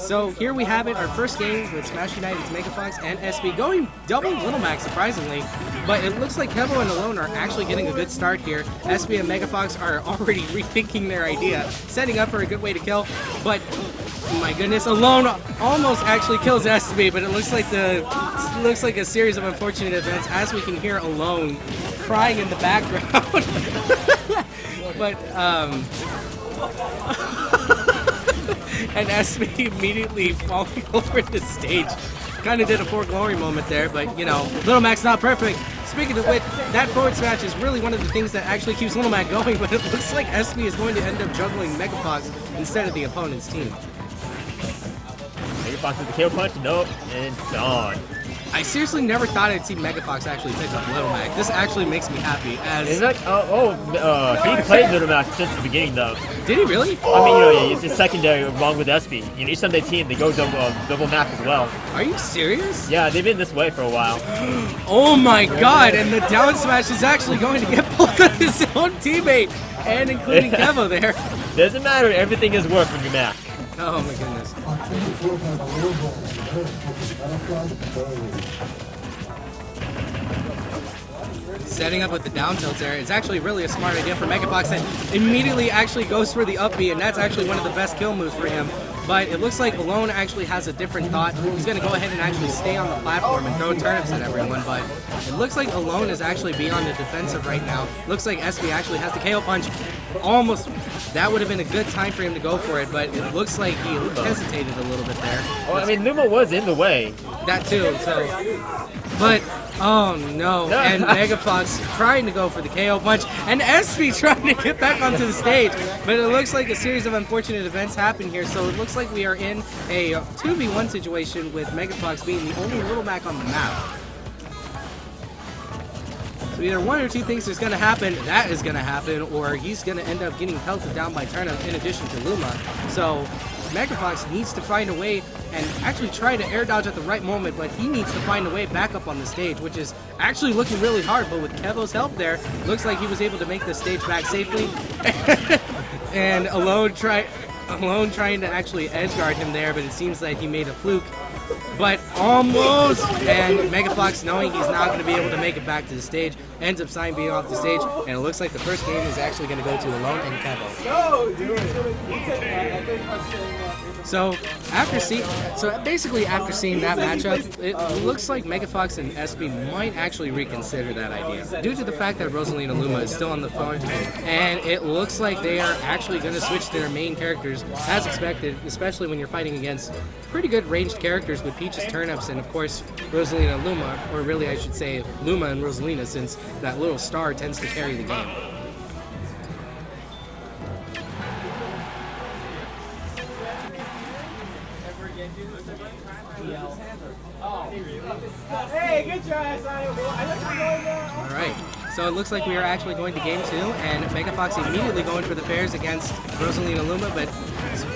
So here we have it, our first game with Smash United's Megafox and Espy going double Little Mac, surprisingly. But it looks like Kevo and Alxxne are actually getting a good start here. Espy and Megafox are already rethinking their idea, setting up for a good way to kill. But, oh my goodness, Alxxne almost actually kills Espy, but it looks like a series of unfortunate events, as we can hear Alxxne crying in the background. But, and Espy immediately falling over the stage. Kind of did a poor glory moment there, but you know, Little Mac's not perfect. Speaking of which, that forward smash is really one of the things that actually keeps Little Mac going, but it looks like Espy is going to end up juggling Megafox instead of the opponent's team. Megafox with the KO punch, nope, and gone. I seriously never thought I'd see Megafox actually pick up Little Mac. This actually makes me happy. Is that? He played Little Mac since the beginning, though. Did he really? I mean, it's his secondary along with Espy. You know, each time they team, they go double Mac as well. Are you serious? Yeah, they've been this way for a while. Oh my god, and the down smash is actually going to get both of his own teammate, and including Kevo there. Doesn't matter, everything is work when you're Mac. Oh my goodness. Setting up with the down tilt there, it's actually really a smart idea for Megafox that immediately actually goes for the up B, and that's actually one of the best kill moves for him. But it looks like Alxxne actually has a different thought. He's going to go ahead and actually stay on the platform and throw turnips at everyone, but it looks like Alxxne is actually beyond the defensive right now. Looks like Espy actually has the KO punch. Almost, that would have been a good time for him to go for it, but it looks like he hesitated a little bit there. Well, I mean, Luma was in the way. That too, so... But, oh no, and Megafox trying to go for the KO punch, and Espy trying to get back onto the stage. But it looks like a series of unfortunate events happen here, so it looks like we are in a 2v1 situation with Megafox being the only Little Mac on the map. So either one or two things is going to happen, that is going to happen, or he's going to end up getting pelted down by Turnip in addition to Luma. So Megafox needs to find a way and actually try to air dodge at the right moment, but he needs to find a way back up on the stage, which is actually looking really hard, but with Kevo's help there, looks like he was able to make the stage back safely. And Alxxne trying to actually edge guard him there, but it seems like he made a fluke. But almost, and Megafox, knowing he's not going to be able to make it back to the stage, ends up being off the stage, and it looks like the first game is actually going to go to Alxxne and Kevo. No, dude. So basically after seeing that matchup, it looks like Megafox and Espy might actually reconsider that idea, due to the fact that Rosalina Luma is still on the phone, and it looks like they are actually going to switch their main characters as expected, especially when you're fighting against pretty good ranged characters with Peach's turnips and of course Rosalina Luma, or really I should say Luma and Rosalina, since that little star tends to carry the game. Hey, get your ass out of here. Alright, so it looks like we are actually going to game 2, and Megafox immediately going for the pairs against Rosalina Luma, but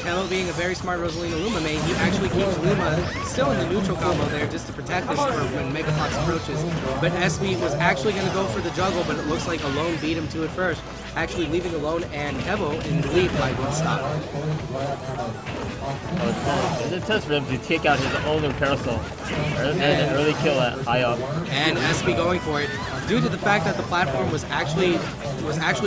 Kevo being a very smart Rosalina Luma main, he actually keeps Luma still in the neutral combo there just to protect this for when Megafox approaches. But Espy was actually going to go for the juggle, but it looks like Alxxne beat him to it first, actually leaving Alxxne and Kevo in the lead by one stop. It's intense for him to take out his own parasol and an early kill at high up. And Espy going for it, due to the fact that the platform was actually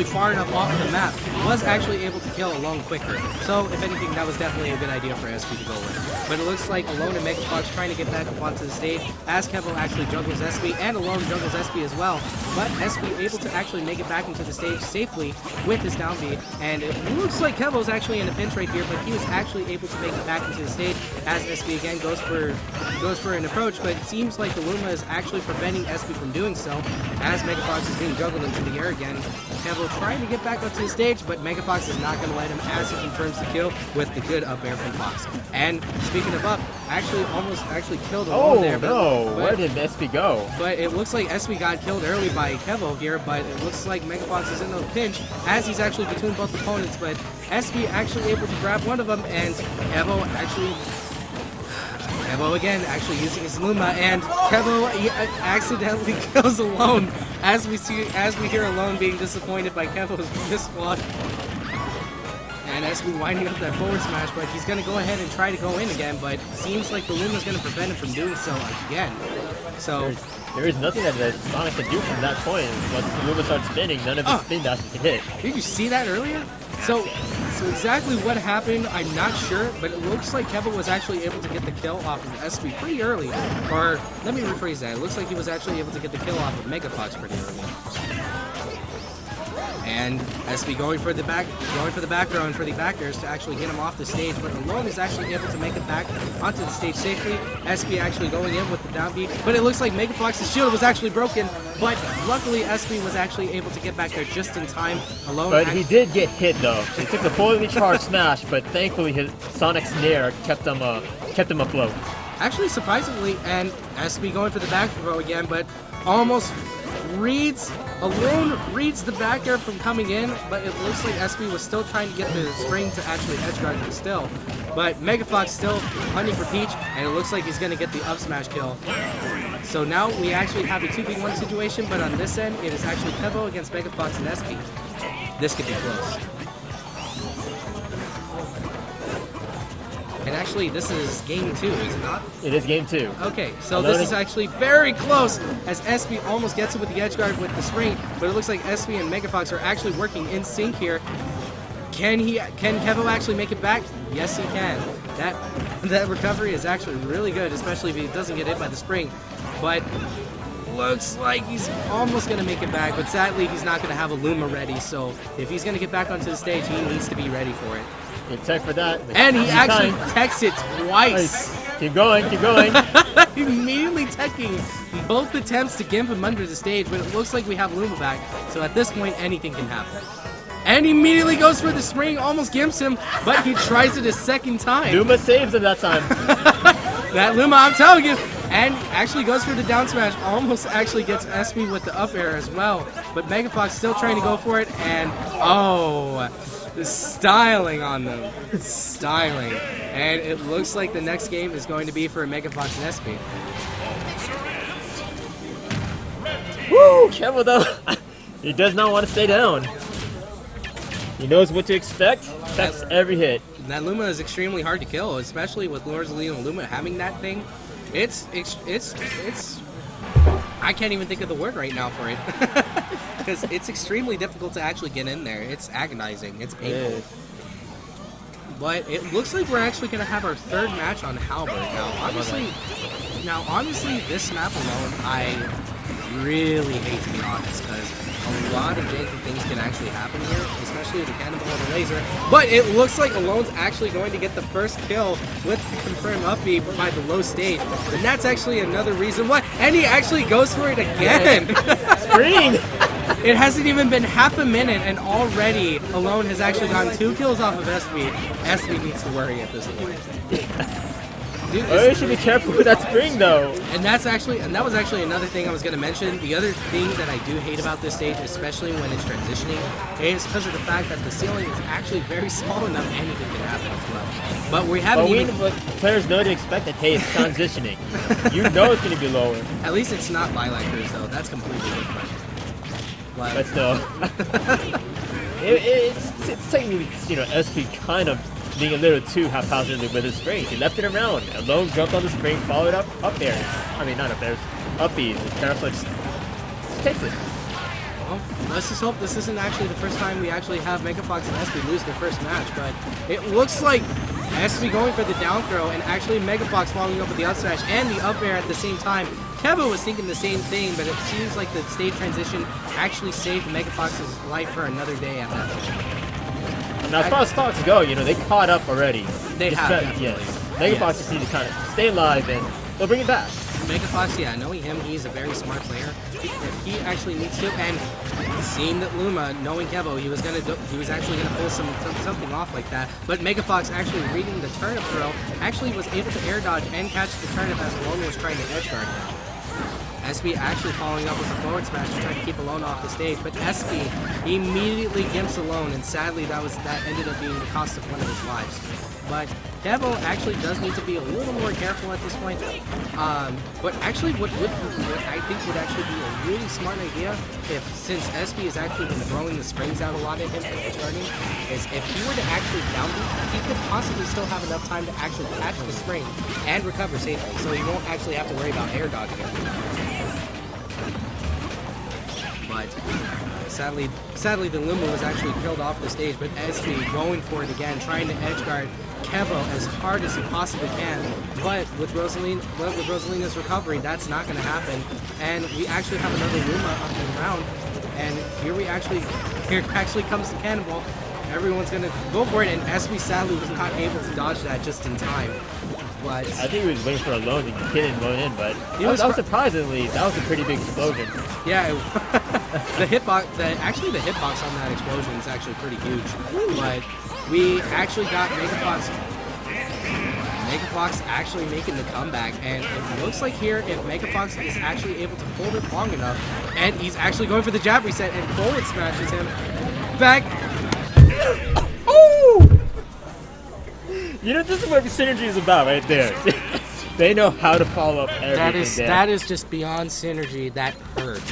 far enough off of the map, was actually able to kill Alxxne quicker. So if anything, that was definitely a good idea for Espy to go with. But it looks like Alxxne and Megafox trying to get back up onto the stage, as Kevo actually juggles Espy, and Alxxne juggles Espy as well. But Espy able to actually make it back into the stage safely with his down B, and it looks like Kevo's actually in a pinch right here, but he was actually able to make it back into the stage as Espy again goes for an approach, but it seems like the Luma is actually preventing Espy from doing so, as Megafox is being juggled into the air again. Kevo trying to get back up to the stage, but Megafox is not going to let him, as he confirms the kill with the good up air from Fox. And speaking of up, almost killed Alxxne there. But where did Espy go? But it looks like Espy got killed early by Kevo here, but it looks like Megafox is in a pinch, as he's actually between both opponents, but Espy actually able to grab one of them, and Kevo again actually using his Luma, and Kevo accidentally kills Alxxne, as we hear Alxxne being disappointed by Kevo's miss one. And SB winding up that forward smash, but he's going to go ahead and try to go in again, but seems like the Luma's going to prevent him from doing so again. So there is nothing that Sonic can do from that point. Once the Luma starts spinning, none of his spin dashes can hit. Did you see that earlier? So exactly what happened, I'm not sure, but it looks like Kevo was actually able to get the kill off of SB pretty early. Or, let me rephrase that. It looks like he was actually able to get the kill off of Megafox pretty early. And SB going for the back throw and for the back airs to actually hit him off the stage, but Alone is actually able to make it back onto the stage safely. SB actually going in with the down beat, but it looks like Megafox's shield was actually broken, but luckily SB was actually able to get back there just in time. Alone, but he did get hit though. He took the fully charged smash, but thankfully his Sonic Snare kept him afloat. Actually, surprisingly, and SB going for the back throw again, but almost Alone reads the back air from coming in, but it looks like SB was still trying to get the spring to actually edge guard him still. But Megafox still hunting for Peach, and it looks like he's going to get the up smash kill. So now we actually have a 2v1 situation, but on this end, it is actually Kevo against Megafox and SB. This could be close. And actually, this is game 2, is it not? It is game 2. Okay, so this is actually very close as SB almost gets it with the edge guard with the spring, but it looks like SB and Megafox are actually working in sync here. Can Kevo actually make it back? Yes, he can. That recovery is actually really good, especially if he doesn't get hit by the spring. But looks like he's almost going to make it back, but sadly he's not going to have a Luma ready, so if he's going to get back onto the stage, he needs to be ready for it. Good tech for that. And he actually techs it twice. Nice. Keep going, keep going. Immediately teching both attempts to gimp him under the stage, but it looks like we have Luma back. So at this point, anything can happen. And he immediately goes for the spring, almost gimps him, but he tries it a second time. Luma saves him that time. That Luma, I'm telling you. And actually goes for the down smash, almost actually gets SB with the up air as well. But Megafox still trying to go for it, and oh, the styling on them. Styling. And it looks like the next game is going to be for Megafox and SB. Woo! Kevo though, he does not want to stay down. He knows what to expect, checks every hit. That Luma is extremely hard to kill, especially with Rosalina and Luma having that thing. It's I can't even think of the word right now for it. Because it's extremely difficult to actually get in there. It's agonizing. It's painful. But it looks like we're actually going to have our third match on Halberd. Now, honestly, this map alone, I really hate to be honest, because a lot of janky things can actually happen here, especially with the cannonball and the laser. But it looks like Alone's actually going to get the first kill with the confirmed up B by the low stage. And that's actually another reason why. And he actually goes for it again. Spring! It hasn't even been half a minute, and already Alone has actually gotten 2 kills off of SB. SB needs to worry at this point. Dude, you should be careful with that spring though. And that was actually another thing I was going to mention. The other thing that I do hate about this stage, especially when it's transitioning, is because of the fact that the ceiling is actually very small enough anything can happen as well. But we haven't But players know to expect that, hey, it's transitioning. You know it's going to be lower. At least it's not Lilac Cruise though. That's completely different. But still. it's technically, SP kind of being a little too haphazardly with his spring. He left it around. Alone jumped on the spring, followed up airs. I mean, not up airs, up B's. Terraflex just takes it. Well, let's just hope this isn't actually the first time we actually have Megafox and SB lose their first match, but it looks like SB going for the down throw and actually Megafox following up with the up smash and the up air at the same time. Kevo was thinking the same thing, but it seems like the stage transition actually saved Megafox's life for another day at that point. Now, as far as stocks go, they caught up already. They have, yes. Megafox just needs to kind of stay alive and they'll bring it back. Megafox, yeah, knowing him, he's a very smart player. If he actually needs to, and seeing that Luma, knowing Kevo, he was actually gonna pull something off like that. But Megafox actually reading the turnip throw, actually was able to air dodge and catch the turnip as Alone was trying to edge guard him. SB actually following up with a forward smash to try to keep Alone off the stage, but SB immediately gimps Alone, and sadly that ended up being the cost of one of his lives. but Kevo actually does need to be a little more careful at this point. But actually, what I think would actually be a really smart idea, since Espy has actually been throwing the springs out a lot at him for starting, is if he were to actually down beat, he could possibly still have enough time to actually catch the spring and recover safely, so he won't actually have to worry about air dodging it. But sadly, the Lumu was actually killed off the stage, but Espy going for it again, trying to edge guard Kevo as hard as he possibly can. But with Rosalina's recovery, that's not going to happen. And we actually have another Luma up and around. And here actually comes the cannonball. Everyone's going to go for it, and Espy sadly was not able to dodge that just in time. But I think he was waiting for a loan to get in, loan in, but that was surprisingly, that was a pretty big explosion. Yeah, the hitbox on that explosion is actually pretty huge. But we actually got Megafox actually making the comeback, and it looks like here if Megafox is actually able to hold it long enough, and he's actually going for the jab reset, and forward smashes him back. Oh! You know, this is what synergy is about right there. They know how to follow up everything. That is just beyond synergy. That hurt.